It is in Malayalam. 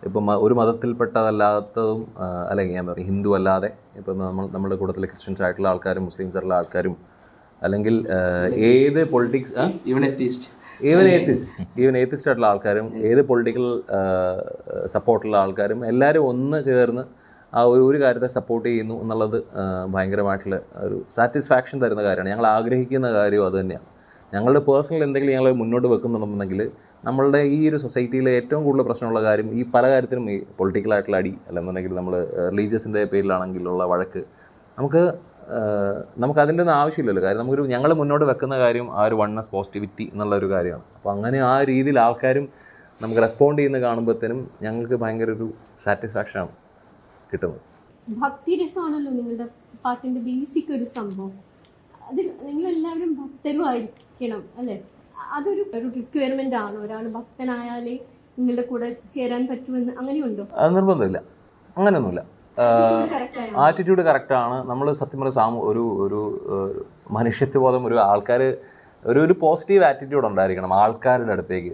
ഇപ്പം ഒരു മതത്തിൽപ്പെട്ടതല്ലാത്തതും അല്ലെങ്കിൽ ഞാൻ പറയും ഹിന്ദു അല്ലാതെ ഇപ്പം നമ്മുടെ കൂട്ടത്തിൽ ക്രിസ്ത്യൻസ് ആയിട്ടുള്ള ആൾക്കാരും മുസ്ലിംസ് ആയിട്ടുള്ള ആൾക്കാരും അല്ലെങ്കിൽ ഏത് പൊളിറ്റിക്സ് ഈവൻ ഏത്തിസ്റ്റ് ആയിട്ടുള്ള ആൾക്കാരും ഏത് പൊളിറ്റിക്കൽ സപ്പോർട്ടുള്ള ആൾക്കാരും എല്ലാവരും ഒന്ന് ചേർന്ന് ആ ഒരു കാര്യത്തെ സപ്പോർട്ട് ചെയ്യുന്നു എന്നുള്ളത് ഭയങ്കരമായിട്ടുള്ള ഒരു സാറ്റിസ്ഫാക്ഷൻ തരുന്ന കാര്യമാണ്. ഞങ്ങൾ ആഗ്രഹിക്കുന്ന കാര്യവും അത് തന്നെയാണ്. ഞങ്ങളുടെ പേഴ്സണൽ എന്തെങ്കിലും ഞങ്ങൾ മുന്നോട്ട് വെക്കുന്നുണ്ടെന്നുണ്ടെങ്കിൽ നമ്മളുടെ ഈ ഒരു സൊസൈറ്റിയിലെ ഏറ്റവും കൂടുതൽ പ്രശ്നമുള്ള കാര്യം ഈ പല കാര്യത്തിലും ഈ പൊളിറ്റിക്കലായിട്ടുള്ള അടി അല്ലെന്നുണ്ടെങ്കിൽ നമ്മൾ റിലീജിയസിൻ്റെ പേരിലാണെങ്കിലുള്ള വഴക്ക് നമുക്കതിൻ്റെ ഒന്നും ആവശ്യമില്ലല്ലോ. കാര്യം ഞങ്ങൾ മുന്നോട്ട് വെക്കുന്ന കാര്യം ആ ഒരു വൺനെസ് പോസിറ്റിവിറ്റി എന്നുള്ളൊരു കാര്യമാണ്. അപ്പോൾ അങ്ങനെ ആ രീതിയിൽ ആൾക്കാരും നമുക്ക് റെസ്പോണ്ട് ചെയ്യുന്ന കാണുമ്പോഴത്തേനും ഞങ്ങൾക്ക് ഭയങ്കര ഒരു സാറ്റിസ്ഫാക്ഷനാണ് കിട്ടുന്നത്. ഭക്തിരസമാണല്ലോ നിങ്ങളുടെ പാട്ടിൻ്റെ ബേസിക് ഒരു സംഭവം. അതിൽ നിങ്ങളെല്ലാവരും ഭക്തരുമായിരിക്കണം അല്ലേ? അതൊരു റിക്വയർമെൻ്റ് ആണോ? ഒരാൾ ഭക്തനായാലേ നിങ്ങളുടെ കൂടെ ചേരാൻ പറ്റുമെന്ന് അങ്ങനെയുണ്ടോ? അത് നിർബന്ധമില്ല, അങ്ങനെയൊന്നുമില്ല. ആറ്റിറ്റ്യൂഡ് കറക്റ്റാണ്. നമ്മൾ സത്യം പറഞ്ഞ ഒരു മനുഷ്യത്വബോധം, ഒരു ആൾക്കാർ ഒരു പോസിറ്റീവ് ആറ്റിറ്റ്യൂഡ് ഉണ്ടായിരിക്കണം ആൾക്കാരുടെ അടുത്തേക്ക്.